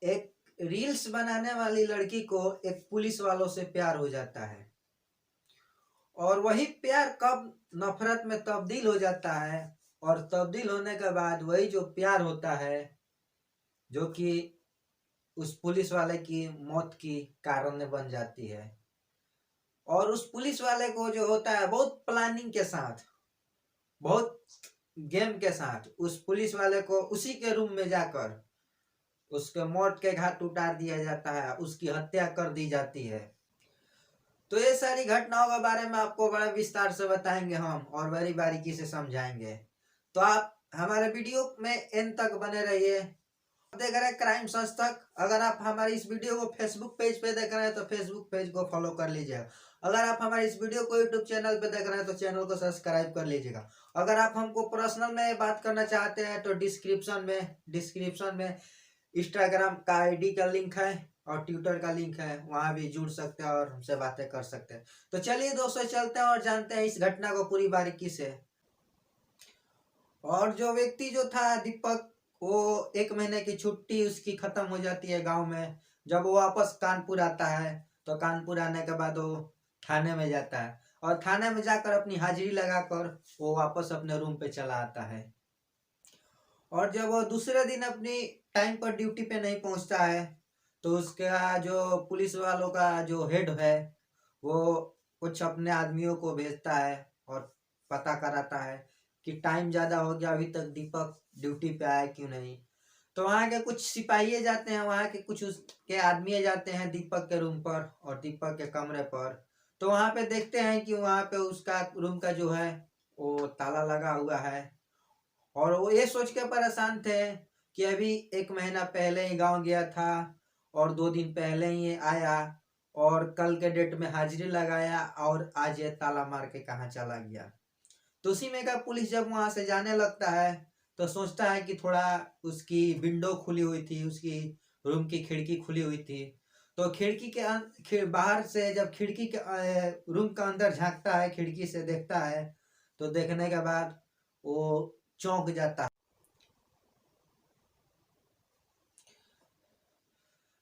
एक रील्स बनाने वाली लड़की को एक पुलिस वालों से प्यार हो जाता है और वही प्यार कब नफरत में तब्दील हो जाता है और तब्दील होने के बाद वही जो प्यार होता है जो कि उस पुलिस वाले की मौत की कारण बन जाती है। और उस पुलिस वाले को जो होता है बहुत प्लानिंग के साथ, बहुत गेम के साथ उस पुलिस वाले को उसी के रूम में जाकर उसके मौत के घाट उतार दिया जाता है, उसकी हत्या कर दी जाती है। तो ये सारी घटनाओं के बारे में आपको बड़ा विस्तार से बताएंगे हम और बड़ी बारीकी से समझाएंगे। तो आप हमारे वीडियो में एंड तक बने रहिए। देख रहे हैं क्राइम संस्थक। अगर आप हमारी इस वीडियो को फेसबुक पेज पे देख रहे हैं तो फेसबुक पेज को फॉलो कर लीजिएगा। अगर आप हमारे इस वीडियो को यूट्यूब चैनल पे देख रहे हैं तो चैनल को सब्सक्राइब कर लीजिएगा। अगर आप हमको पर्सनल में बात करना चाहते हैं तो डिस्क्रिप्शन में इंस्टाग्राम का आईडी का लिंक है और ट्विटर का लिंक है, वहां भी जुड़ सकते हैं और हमसे बातें कर सकते हैं। तो चलिए दोस्तों चलते हैं और जानते हैं इस घटना को पूरी बारीकी से। और जो व्यक्ति जो था दीपक, वो 1 महीने की छुट्टी उसकी खत्म हो जाती है गांव में। जब वो वापस कानपुर आता है तो कानपुर आने के बाद वो थाने में जाता है और थाने में जाकर अपनी हाजिरी लगाकर वो वापस अपने रूम पे चला आता है। और जब वो दूसरे दिन अपनी टाइम पर ड्यूटी पे नहीं पहुंचता है तो उसका जो पुलिस वालों का जो हेड है वो कुछ अपने आदमियों को भेजता है और पता कराता है कि टाइम ज़्यादा हो गया, अभी तक दीपक ड्यूटी पे आया क्यों नहीं। तो वहाँ के कुछ सिपाही जाते हैं, वहाँ के कुछ उसके आदमी जाते हैं दीपक के रूम पर और दीपक के कमरे पर। तो वहाँ पे देखते हैं कि वहाँ पे उसका रूम का जो है वो ताला लगा हुआ है और वो ये सोच के परेशान थे कि अभी 1 महीना पहले ही गांव गया था और 2 दिन पहले ही आया और कल के डेट में हाजिरी लगाया और आज ये ताला मार के कहाँ चला गया। तो उसी में का पुलिस जब वहां से जाने लगता है तो सोचता है कि थोड़ा उसकी विंडो खुली हुई थी, उसकी रूम की खिड़की खुली हुई थी। तो खिड़की के बाहर से जब खिड़की के रूम का अंदर झांकता है, खिड़की से देखता है तो देखने के बाद वो चौंक जाता है।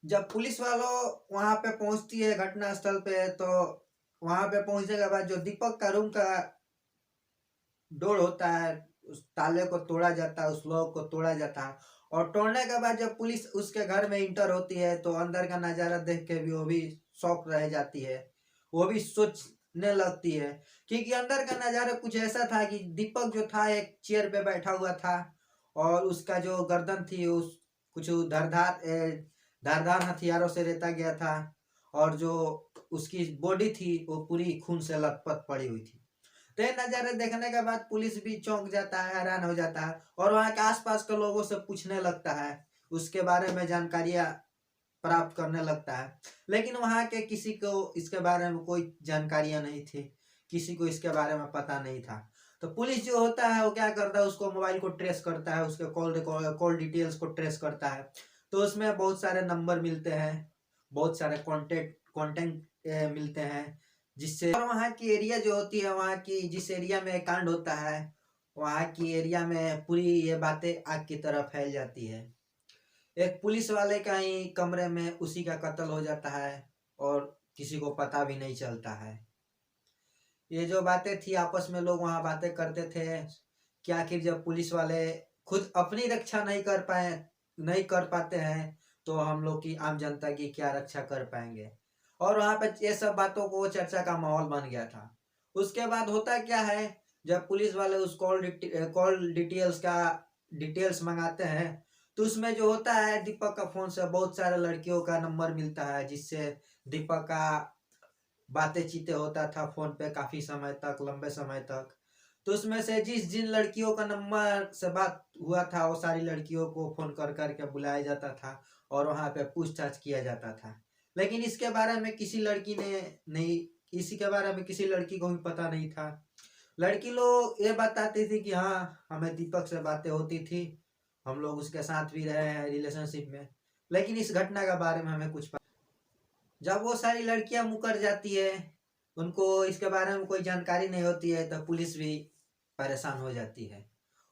जब पुलिस वालों वहां पे पहुंचती है घटना स्थल पे तो वहां पे पहुंचने के बाद जो दीपक का रूम का डोर होता है उस ताले को तोड़ा जाता है, उस लॉक को तोड़ा जाता है। और तोड़ने के बाद जब पुलिस उसके घर में इंटर होती है तो अंदर का नज़ारा देख के भी वो भी शॉक रह जाती है। वो भी सोचने लगती है क्योंकि अंदर का नज़ारा कुछ ऐसा था कि दीपक जो था एक चेयर पे बैठा हुआ था और उसका जो गर्दन थी उस कुछ धारदार हथियारों से रेता गया था और जो उसकी बॉडी थी वो पूरी खून से लथपथ पड़ी हुई थी। तो ये नज़ारे देखने के बाद पुलिस भी चौंक जाता है, हैरान हो जाता है और वहाँ के आसपास के लोगों से पूछने लगता है, उसके बारे में जानकारियाँ प्राप्त करने लगता है। लेकिन वहाँ के किसी को इसके बारे में कोई जानकारियाँ नहीं थी, किसी को इसके बारे में पता नहीं था। तो पुलिस जो होता है वो क्या करता है, उसको मोबाइल को ट्रेस करता है, उसके कॉल डिटेल्स को ट्रेस करता है। तो उसमें बहुत सारे नंबर मिलते हैं, बहुत सारे कॉन्टेंट मिलते हैं जिससे। और वहाँ की एरिया जो होती है, वहाँ की जिस एरिया में कांड होता है वहाँ की एरिया में पूरी ये बातें आग की तरह फैल जाती है। एक पुलिस वाले का ही कमरे में उसी का कत्ल हो जाता है और किसी को पता भी नहीं चलता है। ये जो बातें थी आपस में लोग वहाँ बातें करते थे कि आखिर जब पुलिस वाले खुद अपनी रक्षा नहीं कर पाते हैं तो हम लोग की आम जनता की क्या रक्षा कर पाएंगे। और वहाँ पे ये सब बातों को चर्चा का माहौल बन गया था। उसके बाद होता क्या है, जब पुलिस वाले उस कॉल डिटेल्स का डिटेल्स मंगाते हैं तो उसमें जो होता है दीपक का फोन से बहुत सारे लड़कियों का नंबर मिलता है जिससे दीपक का बातें चीतें होता था फोन पे काफी समय तक, लंबे समय तक। तो उसमें से जिन लड़कियों का नंबर से बात हुआ था वो सारी लड़कियों को फोन कर करके बुलाया जाता था और वहां पे पूछताछ किया जाता था। लेकिन इसके बारे में किसी लड़की ने नहीं इसी के बारे में किसी लड़की को भी पता नहीं था। लड़की लोग ये बताती थी कि हाँ हमें दीपक से बातें होती थी, हम लोग उसके साथ भी रहे हैं रिलेशनशिप में, लेकिन इस घटना के बारे में हमें कुछ पता। जब वो सारी लड़कियां मुकर जाती है, उनको इसके बारे में कोई जानकारी नहीं होती है तो पुलिस भी परेशान हो जाती है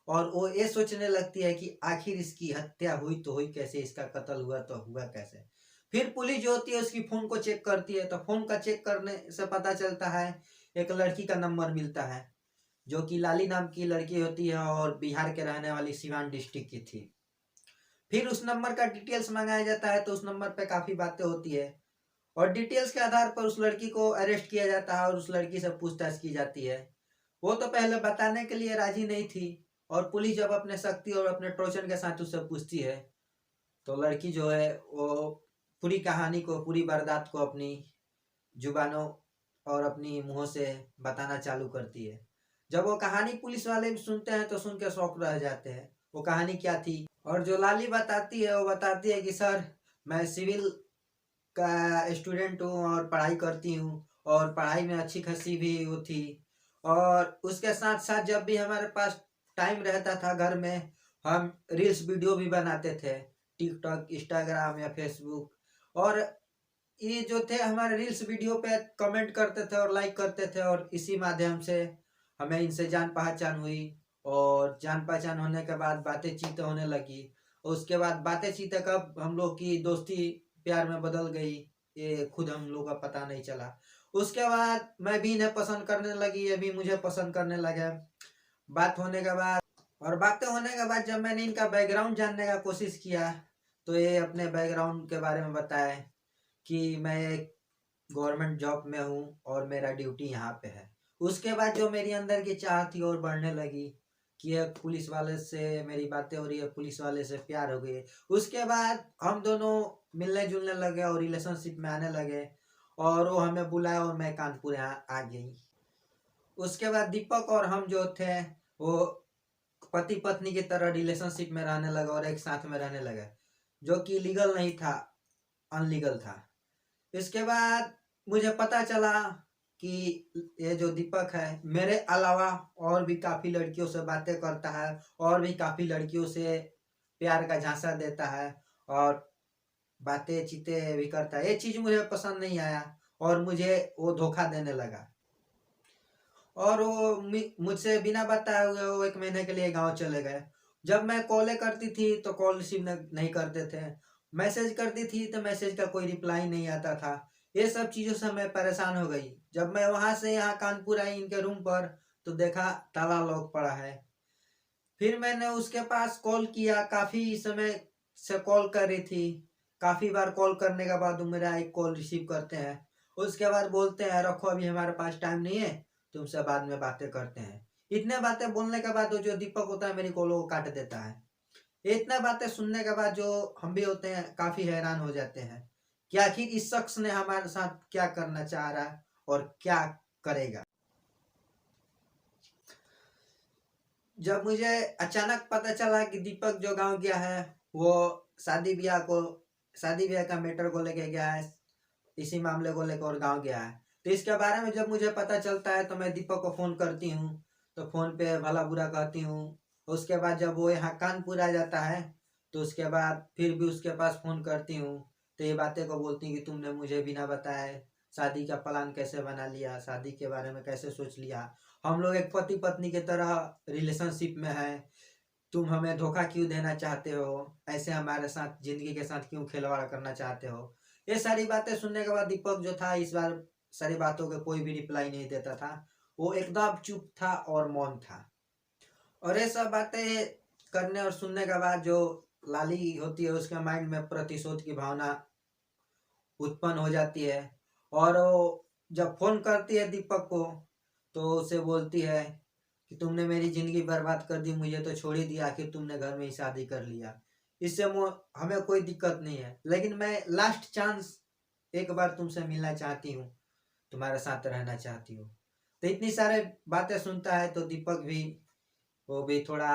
और वो ये सोचने लगती है कि आखिर इसकी हत्या हुई तो हुई कैसे, इसका कत्ल हुआ तो हुआ कैसे। फिर पुलिस जो होती है उसकी फोन को चेक करती है, तो फोन का चेक करने से पता चलता है एक लड़की का नंबर मिलता है, जो कि लाली नाम की लड़की होती है और बिहार के रहने वाली सिवान डिस्ट्रिक्ट की थी। फिर उस नंबर का डिटेल्स मंगाया जाता है, तो उस नंबर पे काफी बातें होती है और डिटेल्स के आधार पर उस लड़की को अरेस्ट किया जाता है और उस लड़की से पूछताछ की जाती है। वो तो पहले बताने के लिए राजी नहीं थी, और पुलिस जब अपने शक्ति और अपने टोचन के साथ उससे पूछती है, तो लड़की जो है वो पूरी कहानी को, पूरी वारदात को अपनी जुबानों और अपनी मुंहों से बताना चालू करती है। जब वो कहानी पुलिस वाले भी सुनते हैं तो सुन के शौक रह जाते हैं, वो कहानी क्या थी। और जो लाली बताती है वो बताती है कि सर, मैं सिविल का स्टूडेंट हूँ और पढ़ाई करती हूँ, और पढ़ाई में अच्छी खासी भी वो थी, और उसके साथ साथ जब भी हमारे पास टाइम रहता था घर में, हम रील्स वीडियो भी बनाते थे, टिकटॉक, इंस्टाग्राम या फेसबुक। और ये जो थे हमारे रील्स वीडियो पे कमेंट करते थे और लाइक करते थे, और इसी माध्यम से हमें इनसे जान पहचान हुई। और जान पहचान होने के बाद बातें चीतें होने लगी। उसके बाद बातें चीतें कब हम लोग की दोस्ती प्यार में बदल गई, ये खुद हम लोग का पता नहीं चला। उसके बाद मैं भी इन्हें पसंद करने लगी, ये भी मुझे पसंद करने लगे। बात होने के बाद और बातें होने के बाद जब मैंने इनका बैकग्राउंड जानने का कोशिश किया, तो ये अपने बैकग्राउंड के बारे में बताए कि मैं एक गवर्नमेंट जॉब में हूँ और मेरा ड्यूटी यहाँ पे है। उसके बाद जो मेरी अंदर की चाह थी और बढ़ने लगी कि एक पुलिस वाले से मेरी बातें हो रही है, पुलिस वाले से प्यार हो गई। उसके बाद हम दोनों मिलने जुलने लगे और रिलेशनशिप में आने लगे, और वो हमें बुलाया और मैं कानपुर यहाँ आ गई। उसके बाद दीपक और हम जो थे वो पति पत्नी की तरह रिलेशनशिप में रहने लगे और एक साथ में रहने लगे, जो कि लीगल नहीं था, अनलीगल था। इसके बाद मुझे पता चला कि ये जो दीपक है मेरे अलावा और भी काफ़ी लड़कियों से बातें करता है, और भी काफ़ी लड़कियों से प्यार का झांसा देता है और बातें चीतें भी करता है। ये चीज़ मुझे पसंद नहीं आया और मुझे वो धोखा देने लगा। और वो मुझसे बिना बताए हुए वो 1 महीने के लिए गांव चले गए। जब मैं कॉलें करती थी तो कॉल रिसीव नहीं करते थे, मैसेज करती थी तो मैसेज का कोई रिप्लाई नहीं आता था। ये सब चीज़ों से मैं परेशान हो गई। जब मैं वहाँ से यहाँ कानपुर आई इनके रूम पर, तो देखा ताला लॉक पड़ा है। फिर मैंने उसके पास कॉल किया, काफ़ी समय से कॉल कर रही थी। काफ़ी बार कॉल करने के बाद वो मेरा एक कॉल रिसीव करते हैं। उसके बाद बोलते हैं रखो अभी हमारे पास टाइम नहीं है, तुमसे बाद में बातें करते हैं। इतने बातें बोलने के बाद वो जो दीपक होता है मेरी कॉलों को काट देता है। ये इतना बातें सुनने के बाद जो हम भी होते हैं काफ़ी हैरान हो जाते हैं कि आखिर इस शख्स ने हमारे साथ क्या करना चाह रहा है और क्या करेगा। जब मुझे अचानक पता चला कि दीपक जो गांव गया है वो शादी ब्याह को शादी ब्याह का मैटर को लेके गया है, इसी मामले को लेकर और गांव गया है, तो इसके बारे में जब मुझे पता चलता है तो मैं दीपक को फ़ोन करती हूँ, तो फ़ोन पे भला बुरा कहती हूँ। उसके बाद जब वो यहाँ कानपुर आ जाता है तो उसके बाद फिर भी उसके पास फ़ोन करती हूँ, तो ये बातें को बोलती कि तुमने मुझे बिना बताए शादी का प्लान कैसे बना लिया, शादी के बारे में कैसे सोच लिया, हम लोग एक पति पत्नी की तरह रिलेशनशिप में हैं, तुम हमें धोखा क्यों देना चाहते हो, ऐसे हमारे साथ ज़िंदगी के साथ क्यों खिलवाड़ करना चाहते हो। ये सारी बातें सुनने के बाद दीपक जो था इस बार सारी बातों का कोई भी रिप्लाई नहीं देता था, वो एकदम चुप था और मौन था। और ये सब बातें करने और सुनने के बाद जो लाली होती है उसके माइंड में प्रतिशोध की भावना उत्पन्न हो जाती है, और वो जब फोन करती है दीपक को तो उसे बोलती है कि तुमने मेरी जिंदगी बर्बाद कर दी, मुझे तो छोड़ ही दिया, आखिर तुमने घर में ही शादी कर लिया, इससे हमें कोई दिक्कत नहीं है, लेकिन मैं लास्ट चांस एक बार तुमसे मिलना चाहती हूँ, तुम्हारे साथ रहना चाहती हूँ। तो इतनी सारे बातें सुनता है तो दीपक भी वो भी थोड़ा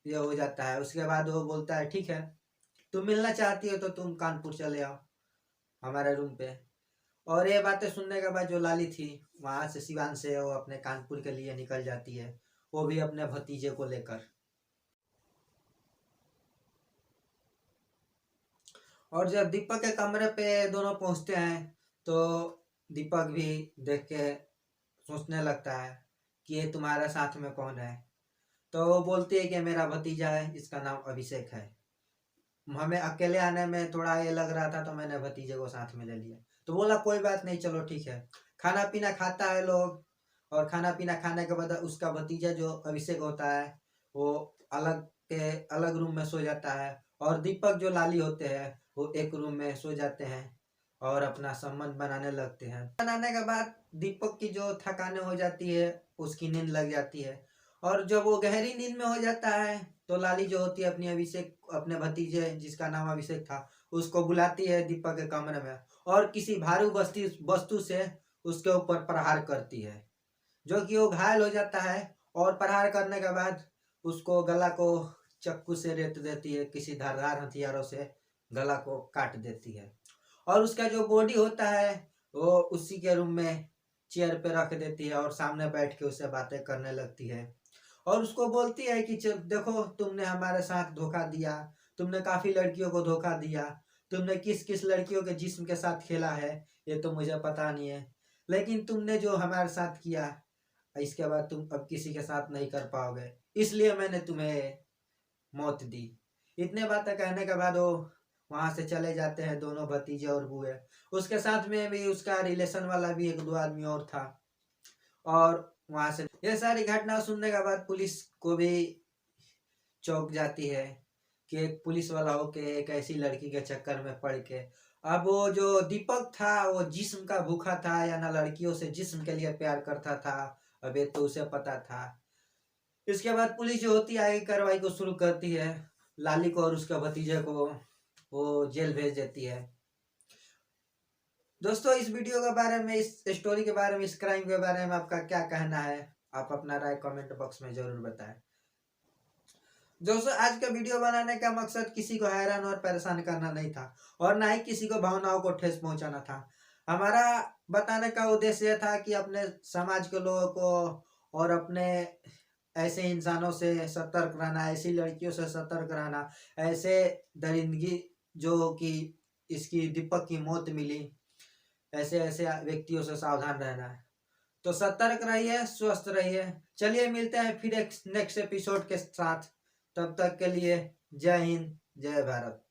ये हो जाता है। उसके बाद वो बोलता है ठीक है, तुम मिलना चाहती हो तो तुम कानपुर चले आओ हमारे रूम पे। और ये बातें सुनने के बाद जो लाली थी वहाँ से, सिवान से, वो अपने कानपुर के लिए निकल जाती है, वो भी अपने भतीजे को लेकर। और जब दीपक के कमरे पे दोनों पहुँचते हैं तो दीपक भी देख के सोचने लगता है कि ये तुम्हारे साथ में कौन है। तो वो बोलती है कि मेरा भतीजा है, इसका नाम अभिषेक है। हमें अकेले आने में थोड़ा ये लग रहा था तो मैंने भतीजे को साथ में ले लिया। तो बोला कोई बात नहीं, चलो ठीक है। खाना पीना खाता है लोग, और खाना पीना खाने के बाद उसका भतीजा जो अभिषेक होता है वो अलग रूम में सो जाता है, और दीपक जो लाली होते हैं वो एक रूम में सो जाते हैं और अपना संबंध बनाने लगते हैं। बनाने के बाद दीपक की जो थकाने हो जाती है उसकी नींद लग जाती है, और जब वो गहरी नींद में हो जाता है तो लाली जो होती है अपने भतीजे जिसका नाम अभिषेक था उसको बुलाती है दीपक के कमरे में, और किसी भारी वस्तु से उसके ऊपर प्रहार करती है, जो कि वो घायल हो जाता है। और प्रहार करने के बाद उसको गला को चाकू से रेत देती है, किसी धारदार हथियारों से गला को काट देती है, और उसका जो बॉडी होता है वो उसी के रूम में चेयर पे रख देती है और सामने बैठ के उससे बातें करने लगती है, और उसको बोलती है कि देखो तुमने हमारे साथ धोखा दिया, तुमने काफी लड़कियों को धोखा दिया, तुमने किस किस लड़कियों के जिस्म के साथ खेला है ये तो मुझे पता नहीं है, लेकिन तुमने जो हमारे साथ किया इसके बाद तुम अब किसी के साथ नहीं कर पाओगे, इसलिए मैंने तुम्हें मौत दी। इतने बातें कहने के बाद वो वहां से चले जाते हैं दोनों भतीजे और बुए। उसके साथ में भी उसका रिलेशन वाला भी एक दो आदमी और था, और वहां से ये सारी घटना सुनने के बाद पुलिस को भी चौंक जाती है कि एक पुलिस वाला होके एक ऐसी लड़की के चक्कर में पड़ के। अब वो जो दीपक था वो जिस्म का भूखा था या ना लड़कियों से जिस्म के लिए प्यार करता था, अब ये तो उसे पता था। इसके बाद पुलिस जो होती है आगे कार्रवाई को शुरू करती है, लाली को और उसके भतीजे को वो जेल भेज देती है। दोस्तों इस वीडियो के बारे में, इस स्टोरी के बारे में, इस क्राइम के बारे में आपका क्या कहना है? आप अपना राय कमेंट बॉक्स में जरूर बताएं। दोस्तों आज का वीडियो बनाने का मकसद किसी को हैरान और परेशान करना नहीं था, और ना ही किसी को भावनाओं को ठेस पहुंचाना था। हमारा बताने का उद्देश्य यह था कि अपने समाज के लोगों को और अपने ऐसे इंसानों से सतर्क रहना, ऐसी लड़कियों से सतर्क रहना, ऐसे दरिंदगी जो कि इसकी दीपक की मौत मिली, ऐसे ऐसे व्यक्तियों से सावधान रहना है। तो सतर्क रहिए, स्वस्थ रहिए। चलिए मिलते हैं फिर एक नेक्स्ट एपिसोड के साथ। तब तक के लिए जय हिंद, जय भारत।